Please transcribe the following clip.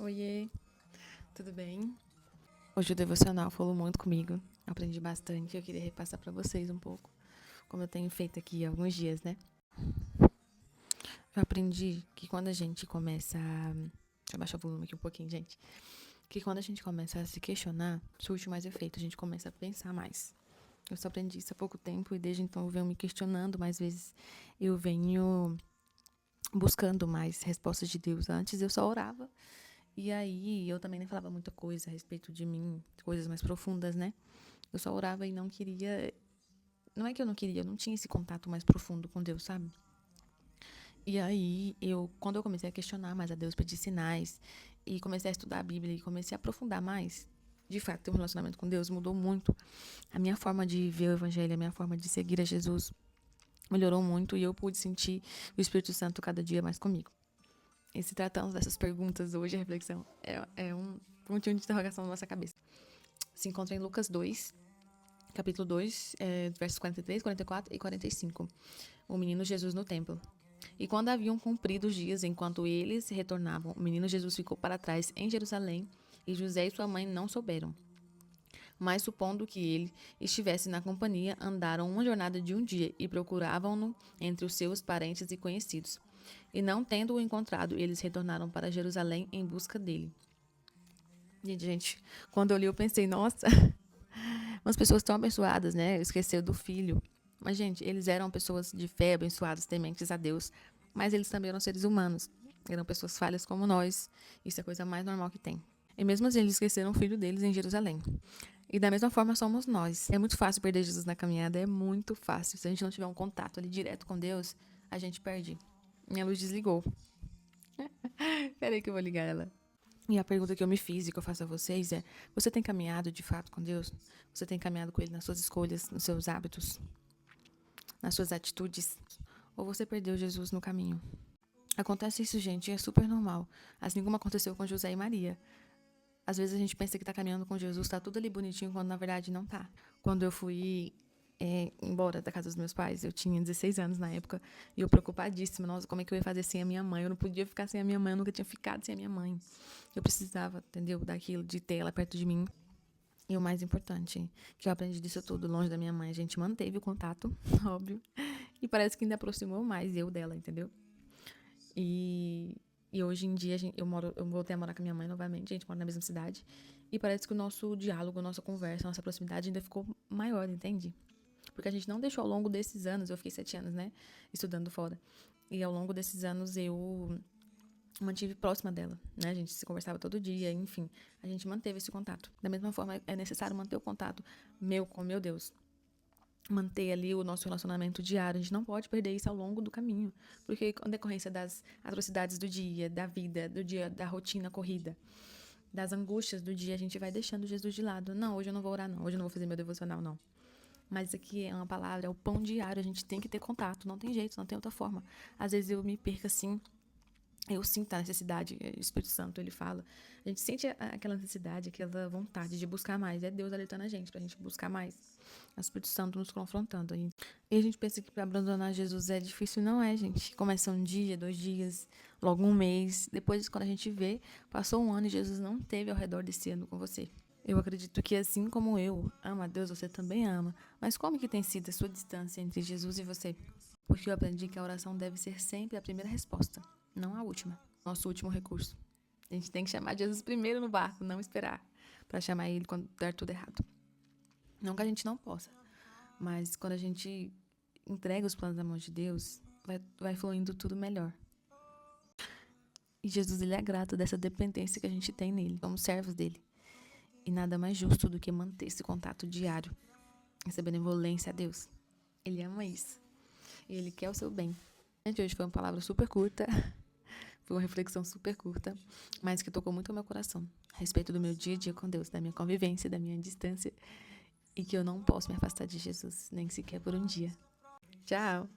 Oiê, tudo bem? Hoje o devocional falou muito comigo, aprendi bastante. Eu queria repassar para vocês um pouco, como eu tenho feito aqui há alguns dias, né? Eu aprendi que quando a gente começa a... Deixa eu baixar o volume aqui um pouquinho, gente. Que quando a gente começa a se questionar, surge mais efeito, a gente começa a pensar mais. Eu só aprendi isso há pouco tempo e desde então eu venho me questionando mais vezes. Eu venho buscando mais respostas de Deus. Antes eu só orava. E aí, eu também nem falava muita coisa a respeito de mim, coisas mais profundas, né? Eu só orava e não queria... Não é que eu não queria, eu não tinha esse contato mais profundo com Deus, sabe? E aí, quando eu comecei a questionar mais a Deus, pedir sinais, e comecei a estudar a Bíblia e comecei a aprofundar mais, de fato, ter um relacionamento com Deus mudou muito. A minha forma de ver o Evangelho, a minha forma de seguir a Jesus melhorou muito e eu pude sentir o Espírito Santo cada dia mais comigo. E se tratamos dessas perguntas hoje, a reflexão é um pontinho de interrogação na nossa cabeça. Se encontra em Lucas 2, capítulo 2, versos 43, 44 e 45. O menino Jesus no templo. E quando haviam cumprido os dias, enquanto eles retornavam, o menino Jesus ficou para trás em Jerusalém, e José e sua mãe não souberam. Mas, supondo que ele estivesse na companhia, andaram uma jornada de um dia e procuravam-no entre os seus parentes e conhecidos. E não tendo-o encontrado, eles retornaram para Jerusalém em busca dele. Gente, quando eu li eu pensei, nossa, umas pessoas tão abençoadas, né? Esqueceram do filho. Mas, gente, eles eram pessoas de fé, abençoadas, tementes a Deus. Mas eles também eram seres humanos. Eram pessoas falhas como nós. Isso é a coisa mais normal que tem. E mesmo assim, eles esqueceram o filho deles em Jerusalém. E da mesma forma somos nós. É muito fácil perder Jesus na caminhada, é muito fácil. Se a gente não tiver um contato ali direto com Deus, a gente perde. Minha luz desligou. Peraí que eu vou ligar ela. E a pergunta que eu me fiz e que eu faço a vocês é: você tem caminhado de fato com Deus? Você tem caminhado com Ele nas suas escolhas, nos seus hábitos, nas suas atitudes? Ou você perdeu Jesus no caminho? Acontece isso, gente, é super normal. Assim como aconteceu com José e Maria. Às vezes a gente pensa que tá caminhando com Jesus, tá tudo ali bonitinho, quando na verdade não tá. Quando eu fui embora da casa dos meus pais, eu tinha 16 anos na época, e eu preocupadíssima, nossa, como é que eu ia fazer sem a minha mãe? Eu não podia ficar sem a minha mãe, eu nunca tinha ficado sem a minha mãe. Eu precisava, entendeu, daquilo, de ter ela perto de mim. E o mais importante, que eu aprendi disso tudo, longe da minha mãe, a gente manteve o contato, óbvio, e parece que ainda aproximou mais eu dela, entendeu? E hoje em dia eu voltei a morar com a minha mãe novamente, a gente mora na mesma cidade. E parece que o nosso diálogo, a nossa conversa, a nossa proximidade ainda ficou maior, entende? Porque a gente não deixou ao longo desses anos, eu fiquei 7 anos, né, estudando fora. E ao longo desses anos eu mantive próxima dela, né? A gente se conversava todo dia, enfim. A gente manteve esse contato. Da mesma forma, é necessário manter o contato meu com meu Deus. Manter ali o nosso relacionamento diário. A gente não pode perder isso ao longo do caminho. Porque com decorrência das atrocidades do dia, da vida, do dia, da rotina corrida, das angústias do dia, a gente vai deixando Jesus de lado. Não, hoje eu não vou orar, não. Hoje eu não vou fazer meu devocional, não. Mas isso aqui é uma palavra, é o pão diário. A gente tem que ter contato. Não tem jeito, não tem outra forma. Às vezes eu me perco assim. Eu sinto a necessidade, o Espírito Santo, ele fala. A gente sente aquela necessidade, aquela vontade de buscar mais. É Deus alertando a gente pra gente buscar mais. É o Espírito Santo nos confrontando. E a gente pensa que pra abandonar Jesus é difícil. Não é, gente. Começa um dia, 2 dias, logo um mês. Depois, quando a gente vê, passou um ano e Jesus não esteve ao redor desse ano com você. Eu acredito que assim como eu amo a Deus, você também ama. Mas como que tem sido a sua distância entre Jesus e você? Porque eu aprendi que a oração deve ser sempre a primeira resposta, não a última. Nosso último recurso. A gente tem que chamar Jesus primeiro no barco, não esperar para chamar ele quando der tudo errado. Não que a gente não possa, mas quando a gente entrega os planos na mão de Deus, vai fluindo tudo melhor. E Jesus, ele é grato dessa dependência que a gente tem nele. Somos servos dele. E nada mais justo do que manter esse contato diário, essa benevolência a Deus. Ele ama isso. E ele quer o seu bem. Gente, hoje foi uma palavra super curta. Foi uma reflexão super curta, mas que tocou muito o meu coração. A respeito do meu dia a dia com Deus, da minha convivência, da minha distância. E que eu não posso me afastar de Jesus, nem sequer por um dia. Tchau!